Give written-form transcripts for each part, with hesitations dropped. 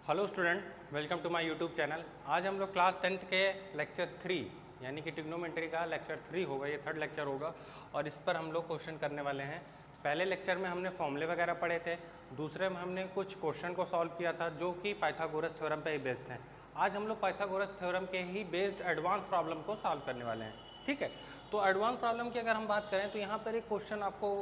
Hello student, welcome to my YouTube channel. आज हम लोग क्लास 10th के लेक्चर 3 यानी कि ट्रिग्नोमेट्री का लेक्चर 3 होगा, ये थर्ड लेक्चर होगा और इस पर हम लोग क्वेश्चन करने वाले हैं। पहले लेक्चर में हमने फॉर्मूले वगैरह पढ़े थे, दूसरे में हमने कुछ क्वेश्चन को सॉल्व किया था जो कि पाइथागोरस थ्योरम पे ही बेस्ड हैं। आज हम लोग पाइथागोरस थ्योरम के ही बेस्ड एडवांस प्रॉब्लम को सॉल्व करने वाले हैं। ठीक है, तो एडवांस प्रॉब्लम की अगर हम बात करें तो यहाँ पर एक क्वेश्चन आपको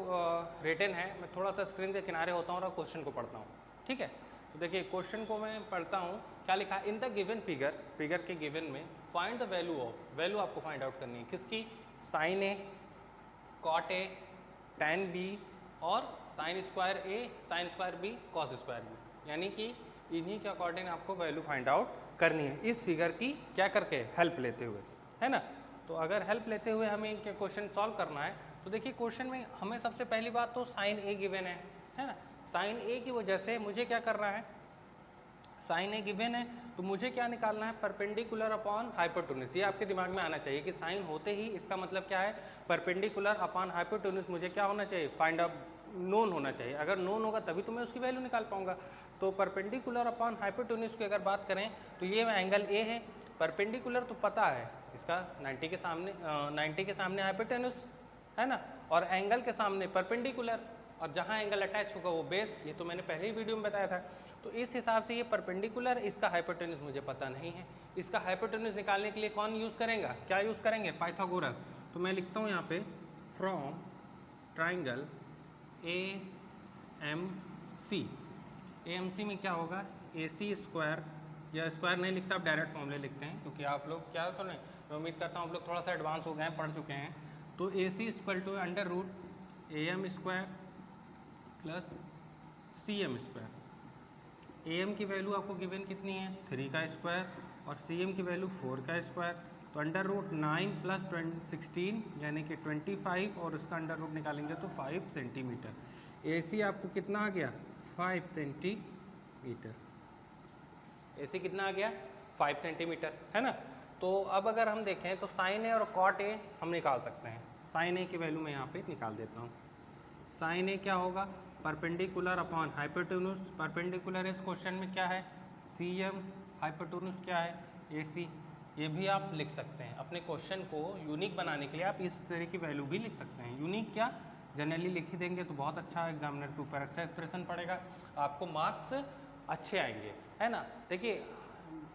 रिटन है। मैं थोड़ा सा स्क्रीन के किनारे होता हूँ और क्वेश्चन को पढ़ता हूँ। ठीक है, तो देखिए क्वेश्चन को मैं पढ़ता हूँ। क्या लिखा है? इन द गिवन फिगर के गिवन में find the value of, value आपको फाइंड आउट करनी है किसकी? Sine A, cot A, tan B और sine square A, sine square B, cos square B, यानी कि इन्हीं के अकॉर्डिंग आपको वैल्यू फाइंड आउट करनी है इस फिगर की, क्या करके? हेल्प लेते हुए, है ना। तो अगर हेल्प लेते हुए हमें इनके क्वेश्चन सॉल्व करना है तो देखिए क्वेश्चन में हमें सबसे पहली बात तो साइन ए गिवन है ना। साइन ए की वजह से मुझे क्या करना है? साइन ए गिवन है तो मुझे क्या निकालना है? Perpendicular upon hypotenuse. ये आपके दिमाग में आना चाहिए कि साइन होते ही इसका मतलब क्या है? परपेंडिकुलर अपॉन हाइपोटेन्यूज मुझे क्या होना चाहिए? फाइंड आउट नोन होना चाहिए। अगर नोन होगा तभी तो मैं उसकी वैल्यू निकाल पाऊंगा। तो परपेंडिकुलर अपॉन हाइपोटेन्यूज की अगर बात करें तो ये एंगल ए है। परपेंडिकुलर तो पता है इसका 90 के सामने, 90 के सामने हाइपोटेन्यूज है ना, और एंगल के सामने परपेंडिकुलर, और जहाँ एंगल अटैच होगा वो बेस, ये तो मैंने पहले ही वीडियो में बताया था। तो इस हिसाब से ये परपेंडिकुलर, इसका हाइपोटेन्यूज मुझे पता नहीं है। इसका हाइपोटेन्यूज निकालने के लिए कौन यूज़ करेगा? क्या यूज़ करेंगे? पाइथागोरस। तो मैं लिखता हूँ यहाँ पे from triangle A M C. A M C में क्या होगा? ए सी स्क्वायर, या स्क्वायर नहीं लिखता, आप डायरेक्ट फॉर्मूले लिखते हैं क्योंकि आप लोग क्या तो नहीं, मैं उम्मीद करता हूँ आप लोग थोड़ा सा एडवांस हो गए हैं, पढ़ चुके हैं। तो A C equal to under root A M square plus C M square. A M की वैल्यू आपको गिवन कितनी है? 3 का स्क्वायर, और सी एम की वैल्यू 4 का स्क्वायर। तो अंडर रूट 9 प्लस 16 यानी कि 25, और उसका अंडर रूट निकालेंगे तो 5 सेंटीमीटर। ए सी आपको कितना आ गया? 5 सेंटीमीटर। ए सी कितना आ गया? 5 सेंटीमीटर, है ना। तो अब अगर हम देखें तो साइन ए और कॉट ए हम निकाल सकते हैं। साइन ए की वैल्यू मैं यहाँ पे निकाल देता हूँ। साइन ए क्या होगा? Perpendicular upon hypotenuse. परपेंडिकुलर इस क्वेश्चन में क्या है? C M. हाइपोटेन्यूज क्या है? ए सी। ये भी आप लिख सकते हैं। अपने क्वेश्चन को यूनिक बनाने के लिए आप इस तरह की वैल्यू भी लिख सकते हैं। यूनिक क्या, जनरली लिख ही देंगे तो बहुत अच्छा एग्जामिनर के ऊपर अच्छा एक्सप्रेशन पड़ेगा, आपको मार्क्स अच्छे आएंगे, है ना। देखिए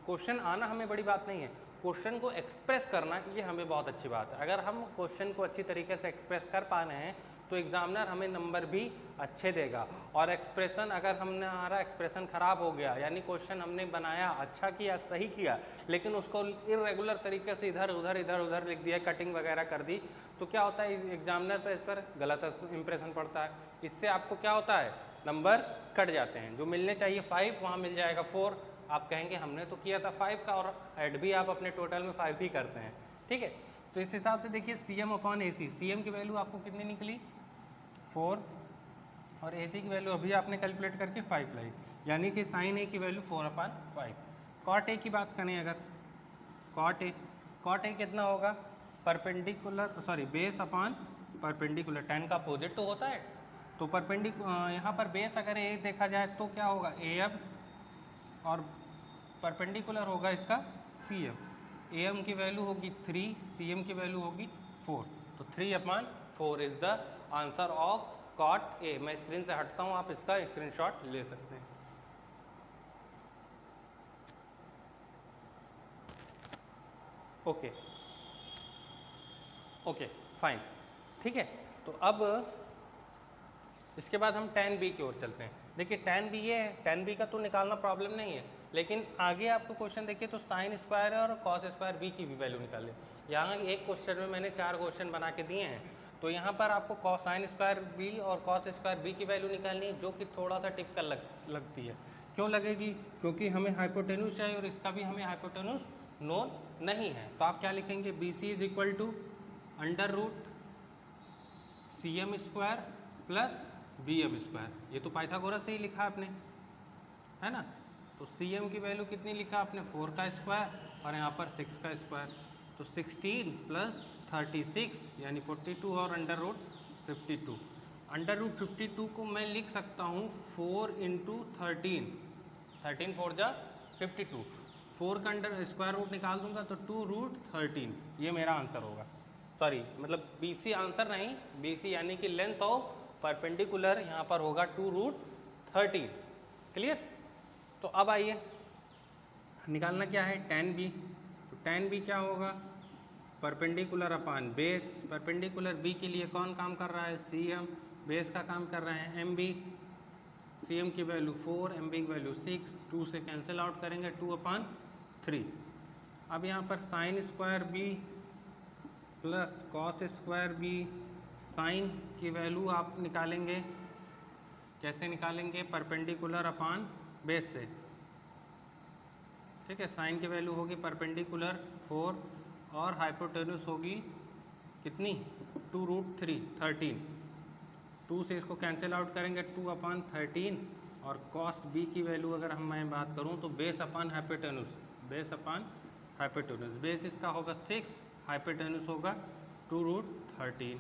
क्वेश्चन आना हमें बड़ी बात नहीं है, क्वेश्चन को एक्सप्रेस करना ये हमें बहुत अच्छी बात है। अगर हम क्वेश्चन को अच्छी तरीके से एक्सप्रेस कर पा रहे हैं तो एग्जामिनर हमें नंबर भी अच्छे देगा। और एक्सप्रेशन, अगर हमने हमारा एक्सप्रेशन खराब हो गया, यानी क्वेश्चन हमने बनाया, अच्छा किया, सही किया, लेकिन उसको इरेगुलर तरीके से इधर उधर लिख दिया, कटिंग वगैरह कर दी, तो क्या होता है? एग्जामिनर पर इस पर गलत इंप्रेशन पड़ता है। इससे आपको क्या होता है? नंबर कट जाते हैं। जो मिलने चाहिए 5 वहाँ मिल जाएगा 4। आप कहेंगे हमने तो किया था 5 का, और ऐड भी आप अपने टोटल में 5 ही करते हैं। ठीक है, तो इस हिसाब से देखिए सी एम अपॉन ए सी। सी एम की वैल्यू आपको कितनी निकली? 4, और ए सी की वैल्यू अभी आपने कैलकुलेट करके 5 लाई, यानी कि साइन ए की वैल्यू 4/5। कॉट ए की बात करें अगर, कॉट ए कितना होगा? Perpendicular, sorry base upon perpendicular. 10 का अपोजिट तो होता है, तो यहाँ पर बेस अगर ए देखा जाए तो क्या होगा? ए एम, और परपेंडिकुलर होगा इसका सी एम। ए एम की वैल्यू होगी 3, सी एम की वैल्यू होगी 4, तो 3/4 is the answer of cot A. मैं स्क्रीन से हटता हूँ, आप इसका स्क्रीनशॉट ले सकते हैं। ओके ओके फाइन, ठीक है। तो अब इसके बाद हम tan b की ओर चलते हैं। देखिए tan b ये है, tan b का तो निकालना प्रॉब्लम नहीं है, लेकिन आगे आपको क्वेश्चन देखिए तो साइन स्क्वायर और कॉस स्क्वायर b की भी वैल्यू निकालें। यहाँ एक क्वेश्चन में मैंने 4 क्वेश्चन बना के दिए हैं, तो यहाँ पर आपको कॉस साइन स्क्वायर b और कॉस स्क्वायर b की वैल्यू निकालनी है, जो कि थोड़ा सा टिपिकल लगती है। क्यों लगेगी? क्योंकि हमें हाइपोटेन्यूज चाहिए और इसका भी हमें हाइपोटेन्यूज नोन नहीं है। तो आप क्या लिखेंगे? B C is equal to under root C M square plus B M square. ये तो पाइथागोरस से ही लिखा आपने, है ना। तो सी एम की वैल्यू कितनी लिखा आपने? 4 का स्क्वायर, और यहाँ पर 6 का स्क्वायर, तो 16 प्लस 36 यानी 42, और अंडर रूट 52। अंडर रूट 52 को मैं लिख सकता हूँ 4 × 13, 13 4 जा 52, 4 का अंडर स्क्वायर रूट निकाल दूंगा तो 2√13, ये मेरा आंसर होगा। सॉरी मतलब BC आंसर नहीं, BC यानी कि लेंथ ऑफ परपेंडिकुलर यहाँ पर होगा 2√13। क्लियर? तो अब आइए निकालना क्या है, tan B। तो tan B क्या होगा, परपेंडिकुलर अपान बेस। परपेंडिकुलर B के लिए कौन काम कर रहा है, CM। बेस का काम कर रहे हैं MB। CM की वैल्यू 4, MB की वैल्यू 6, 2 से कैंसिल आउट करेंगे 2/3। अब यहाँ पर sine square B plus cos square B, sine की वैल्यू आप निकालेंगे, कैसे निकालेंगे, परपेंडिकुलर अपान बेस से। ठीक है, साइन की वैल्यू होगी परपेंडिकुलर 4 और हाइपोटेन्यूस होगी कितनी, 2√13। 2 से इसको कैंसिल आउट करेंगे 2/13 और कॉस B की वैल्यू अगर मैं बात करूं तो base upon hypotenuse, base upon hypotenuse. Base इसका होगा 6, हाइपोटेन्यूस होगा 2√13।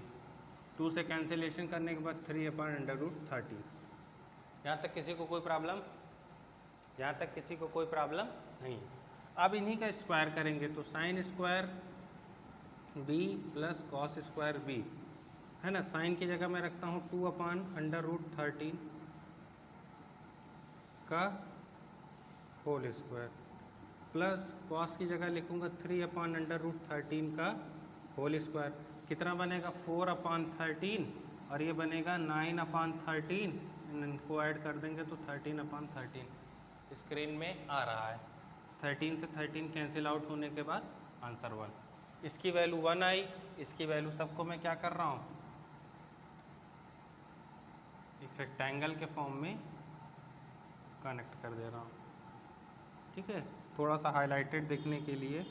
2 से कैंसिलेशन करने के बाद 3/√13। यहाँ तक किसी को कोई प्रॉब्लम, यहाँ तक किसी को कोई प्रॉब्लम नहीं। अब इन्हीं का स्क्वायर करेंगे तो sign square B plus cos square B है ना, साइन की जगह मैं रखता हूँ 2/√13 का होल स्क्वायर प्लस कॉस की जगह लिखूँगा 3/√13 का होल स्क्वायर। कितना बनेगा, 4/13 और ये बनेगा 9/13। इनको ऐड कर देंगे तो 13/13 स्क्रीन में आ रहा है। 13 से 13 कैंसिल आउट होने के बाद आंसर 1। इसकी वैल्यू 1 आई, इसकी वैल्यू सबको मैं क्या कर रहा हूँ, एक रेक्टेंगल के फॉर्म में कनेक्ट कर दे रहा हूँ। ठीक है, थोड़ा सा हाईलाइटेड दिखने के लिए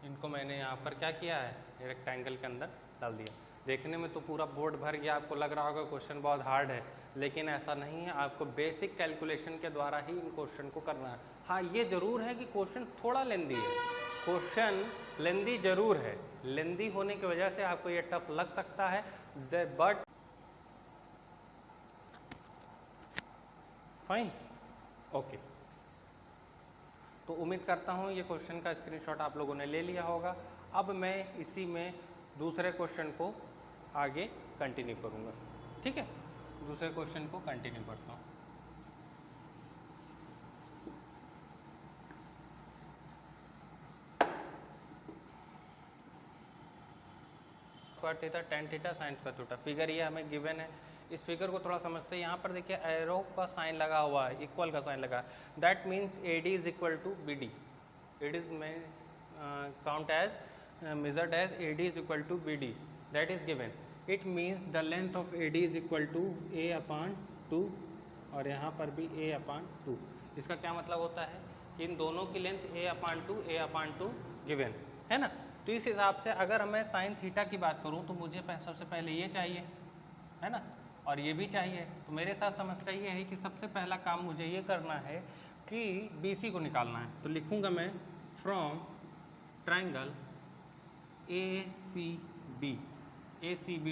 इनको मैंने यहाँ पर क्या किया है, रेक्टेंगल के अंदर डाल दिया। देखने में तो पूरा बोर्ड भर गया, आपको लग रहा होगा क्वेश्चन बहुत हार्ड है, लेकिन ऐसा नहीं है। आपको बेसिक कैलकुलेशन के द्वारा ही इन क्वेश्चन को करना है। हाँ ये जरूर है कि क्वेश्चन थोड़ा लेंदी है, क्वेश्चन लेंदी जरूर है। लेंदी होने की वजह से आपको ये टफ लग सकता है, बट फाइन, ओके। तो उम्मीद करता हूँ ये क्वेश्चन का स्क्रीनशॉट आप लोगों ने ले लिया होगा। अब मैं इसी में दूसरे क्वेश्चन को आगे कंटिन्यू करूँगा। ठीक है, दूसरे क्वेश्चन को कंटिन्यू करता हूँ। Square theta tan theta sine square theta, figure ये हमें गिवन है। इस फिगर को थोड़ा समझते हैं। यहाँ पर देखिए एरो का साइन लगा हुआ है, इक्वल का साइन लगा है, that means AD is equal to BD। It is count as measured as AD is equal to BD, that is given. It means the length of AD is equal to A/2 और यहाँ पर भी A/2। इसका क्या मतलब होता है कि इन दोनों की लेंथ A/2 गिवन है ना। तो इस हिसाब से अगर मैं साइन थीटा की बात करूं तो मुझे सबसे पहले ये चाहिए है ना, और ये भी चाहिए। तो मेरे साथ समस्या ये है कि सबसे पहला काम मुझे ये करना है कि BC को निकालना है। तो लिखूंगा मैं फ्रॉम ट्रायंगल ACB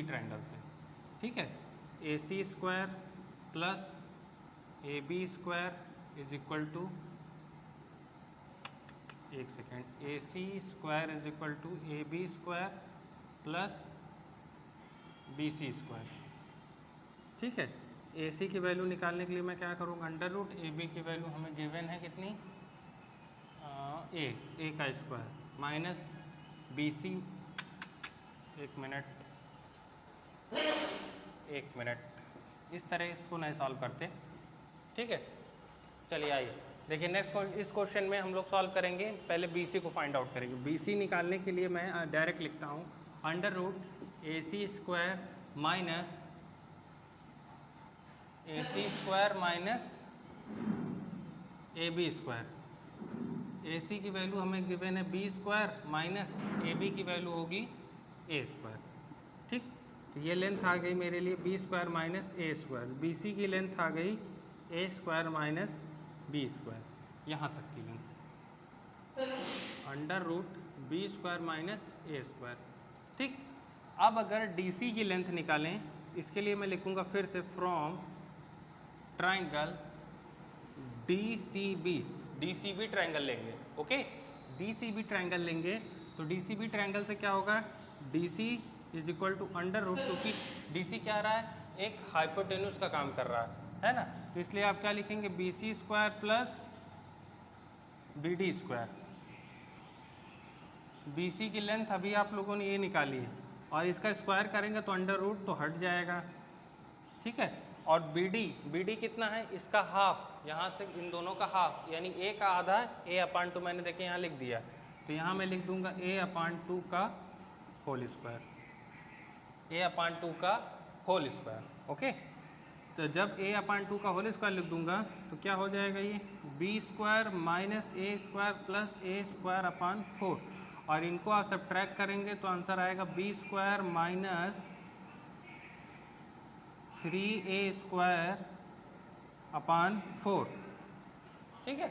ट्रायंगल से। ठीक है, AC square plus AB square is equal to, एक second, AC square is equal to AB square plus BC square. ठीक है, AC की वैल्यू निकालने के लिए मैं क्या करूँगा, √AB की वैल्यू हमें गिवन है कितनी, A का स्क्वायर माइनस BC, एक मिनट, इस तरह इसको नहीं सॉल्व करते। ठीक है, चलिए आइए देखिए नेक्स्ट इस क्वेश्चन में हम लोग सॉल्व करेंगे। पहले BC को फाइंड आउट करेंगे। BC निकालने के लिए मैं डायरेक्ट लिखता हूँ √AC square minus AC square minus AB square. AC की वैल्यू हमें गिवन है B स्क्वायर माइनस AB की वैल्यू होगी A स्क्वायर। ठीक, तो ये लेंथ आ गई मेरे लिए B square minus A square. BC की लेंथ आ गई A square minus B square, यहाँ तक की length √B square minus A square. ठीक, अब अगर DC की लेंथ निकालें, इसके लिए मैं लिखूंगा फिर से फ्रॉम ट्राइंगल DCB ट्राइंगल लेंगे। ओके, DCB ट्राइंगल लेंगे तो DCB ट्राइंगल से क्या होगा, DC is equal to under root, क्योंकि DC क्या रहा है, एक हाइपोटेन्यूज का काम कर रहा है ना, तो इसलिए आप क्या लिखेंगे, BC square plus BD square. BC की लेंथ अभी आप लोगों ने ये निकाली है और इसका स्क्वायर करेंगे तो अंडर रूट तो हट जाएगा, ठीक है। और BD कितना है, इसका हाफ, यहाँ से इन दोनों का हाफ, यानी A का आधा, A/2 मैंने देखे यहाँ लिख दिया, तो यहाँ मैं लिख दूंगा A/2 का होल स्क्वायर, A/2 का होल स्क्वायर। ओके, तो जब A/2 का होल स्क्वायर लिख दूंगा तो क्या हो जाएगा, ये B square minus A square plus A square upon 4, और इनको आप सब्ट्रैक्ट करेंगे तो आंसर आएगा B square minus 3A square अपान 4, ठीक है,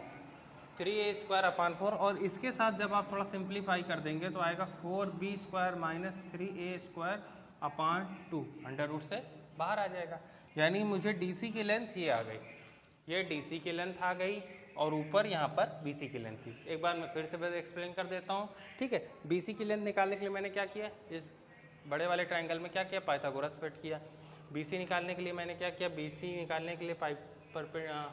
3A स्क्वायर अपान 4, और इसके साथ जब आप थोड़ा सिंप्लीफाई कर देंगे तो आएगा 4B square minus 3A square upon 2, under root से बाहर आ जाएगा। यानी मुझे DC की लेंथ ये आ गई, ये DC की लेंथ आ गई, और ऊपर यहाँ पर BC की लेंथ थी। एक बार मैं फिर से एक्सप्लेन कर देता हूँ, ठीक है। BC की लेंथ निकालने के लिए मैंने क्या किया, इस बड़े वाले ट्राइंगल में क्या किया, पाइथागोरस फिट किया। BC निकालने के लिए मैंने क्या किया, BC निकालने के लिए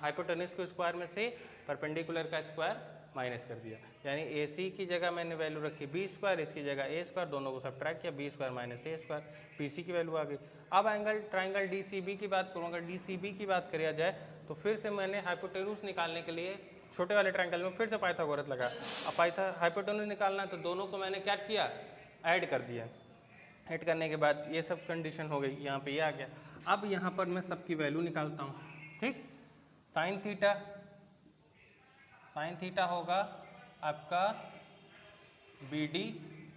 हाइपोटेन्यूज के स्क्वायर में से परपेंडिकुलर का स्क्वायर माइनस कर दिया, यानी AC की जगह मैंने वैल्यू रखी B स्क्वायर, इसकी जगह A स्क्वायर, दोनों को सब्ट्रैक्ट किया, B square minus A square, BC की वैल्यू आ गई। अब ट्राइंगल DCB की बात करूँगा, DCB की बात करिया जाए तो फिर से मैंने हाइपोटेन्यूज निकालने के लिए छोटे वाले ट्राइंगल में फिर से पाइथागोरस लगा। अब हाइपोटेन्यूज निकालना है तो दोनों को मैंने क्या किया, ऐड कर दिया। ऐड करने के बाद ये सब कंडीशन हो गई, यहाँ पे ये आ गया। अब यहाँ पर मैं सबकी वैल्यू निकालता हूँ, ठीक। साइन थीटा होगा आपका BD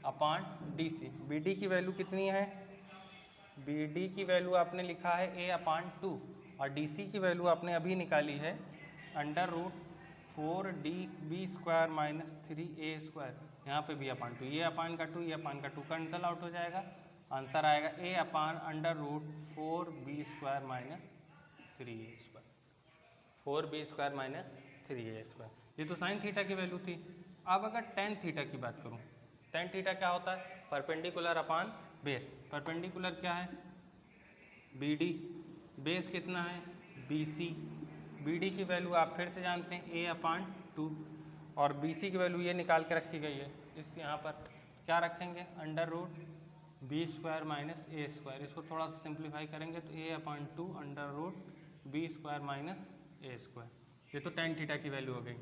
अपान DC। BD की वैल्यू कितनी है, BD की वैल्यू आपने लिखा है A/2, और DC की वैल्यू आपने अभी निकाली है under root 4DB square minus 3A square, यहाँ पे भी अपान 2, ये अपान का 2, ये अपान का 2 कैंसल आउट हो जाएगा, आंसर आएगा A/अंडर root 4B square minus 3A square, 4B square minus 3A square. ये तो साइन थीटा की वैल्यू थी। अब अगर टेन थीटा की बात करूँ, टेन थीटा क्या होता है, परपेंडिकुलर अपान बेस। परपेंडिकुलर क्या है, BD, बेस कितना है BC, BD की वैल्यू आप फिर से जानते हैं A/2, और BC की वैल्यू ये निकाल के रखी गई है, इस यहाँ पर क्या रखेंगे, under root B square minus A square, इसको थोड़ा सा सिंप्लीफाई करेंगे तो A/2 under root B square minus A square. ये तो टेन थीटा की वैल्यू हो गई,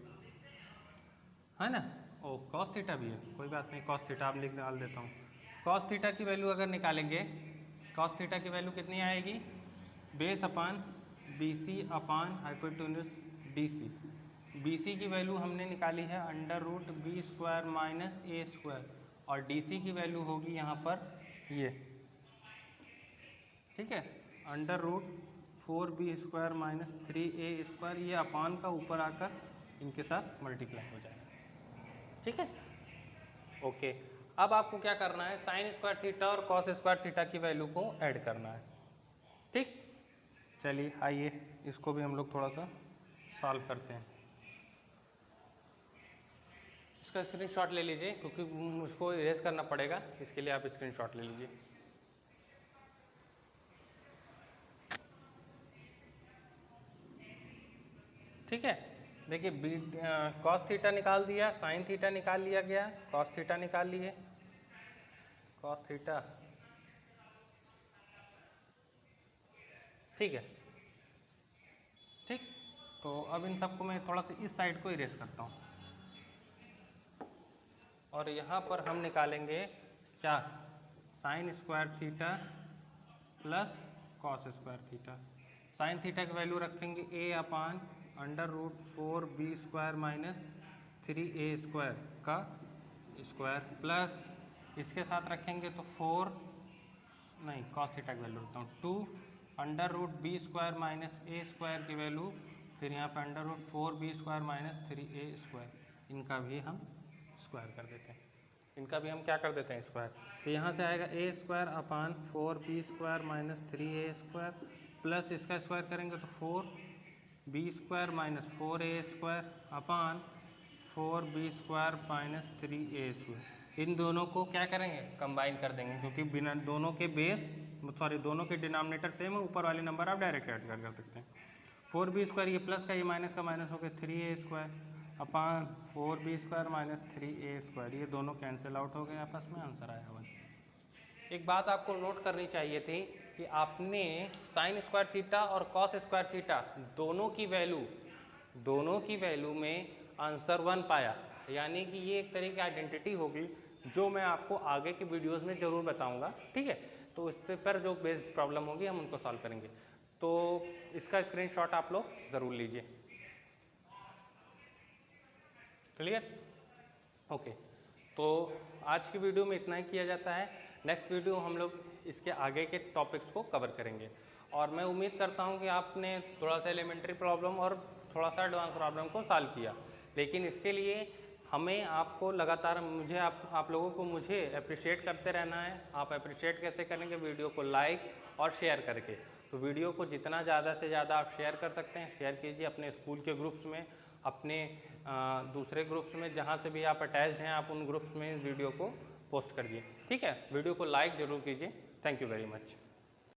है ना। ओ कॉस थीटा भी है, कोई बात नहीं, कॉस थीटा आप निकाल देता हूँ। कॉस थीटा की वैल्यू अगर निकालेंगे, कॉस थीटा की वैल्यू कितनी आएगी, base upon BC upon hypotenuse DC। BC की वैल्यू हमने निकाली है under root B square minus A square, और DC की वैल्यू होगी यहाँ पर ये, ठीक है, under root 4B square minus 3A square, ये अपान का ऊपर आकर इनके साथ मल्टीप्लाई हो जाएगा, ठीक है। ओके, अब आपको क्या करना है, साइन स्क्वायर थीटा और कॉस स्क्वायर थीटा की वैल्यू को ऐड करना है, ठीक। चलिए आइए इसको भी हम लोग थोड़ा सा सॉल्व करते हैं। इसका स्क्रीनशॉट ले लीजिए, क्योंकि मुझको इरेज करना पड़ेगा, इसके लिए आप स्क्रीनशॉट ले लीजिए। ठीक है, देखिए कॉस थीटा निकाल दिया, साइन थीटा निकाल लिया गया, कॉस थीटा निकाल लिए, कॉस थीटा, ठीक है, ठीक। तो अब इन सबको मैं थोड़ा सा इस साइड को इरेज करता हूँ, और यहाँ पर हम निकालेंगे क्या, sine square theta plus cos square theta. Sine theta की वैल्यू रखेंगे A/, under root 4B square minus 3A square का स्क्वायर, प्लस इसके साथ रखेंगे तो 4, नहीं कॉस थीटा की वैल्यू रखता हूँ 2 under root B square minus A square की वैल्यू, फिर यहाँ पे under root 4B square minus 3A square, इनका भी हम स्क्वायर कर देते हैं, इनका भी हम क्या कर देते हैं स्क्वायर। तो यहाँ से आएगा A square upon 4B square minus 3A square, plus इसका स्क्वायर करेंगे तो 4 बी स्क्वायर माइनस 4a² अपान 4b² माइनस 3a²। इन दोनों को क्या करेंगे, कंबाइन कर देंगे, क्योंकि बिना दोनों के दोनों के डिनोमिनेटर सेम है, ऊपर वाले नंबर आप डायरेक्ट ऐड कर सकते हैं। 4b² ये प्लस का, ये माइनस का माइनस हो गया 3a² अपान 4b² माइनस 3a²। ये दोनों कैंसिल आउट हो गए आपस में, आंसर आया 1। एक बात आपको नोट करनी चाहिए थी कि आपने साइन स्क्वायर थीटा और कॉस स्क्वायर थीटा दोनों की वैल्यू में आंसर 1 पाया, यानी कि ये एक तरह की आइडेंटिटी होगी जो मैं आपको आगे की वीडियोस में ज़रूर बताऊंगा, ठीक है। तो इस पर जो बेस्ड प्रॉब्लम होगी हम उनको सॉल्व करेंगे। तो इसका स्क्रीनशॉट आप लोग ज़रूर लीजिए। क्लियर? ओके। तो आज की वीडियो में इतना ही किया जाता है। नेक्स्ट वीडियो हम लोग इसके आगे के टॉपिक्स को कवर करेंगे, और मैं उम्मीद करता हूं कि आपने थोड़ा सा एलिमेंट्री प्रॉब्लम और थोड़ा सा एडवांस प्रॉब्लम को सॉल्व किया। लेकिन इसके लिए हमें आपको लगातार आप लोगों को मुझे अप्रिशिएट करते रहना है। आप अप्रिशिएट कैसे करेंगे? वीडियो को लाइक और शेयर करके। तो वीडियो को जितना ज़्यादा से ज़्यादा आप शेयर कर सकते हैं शेयर कीजिए, अपने स्कूल के ग्रुप्स में, अपने दूसरे ग्रुप्स में, जहाँ से भी आप अटैच्ड हैं आप उन ग्रुप्स में इस वीडियो को पोस्ट करिए, ठीक है। वीडियो को लाइक ज़रूर कीजिए। Thank you very much.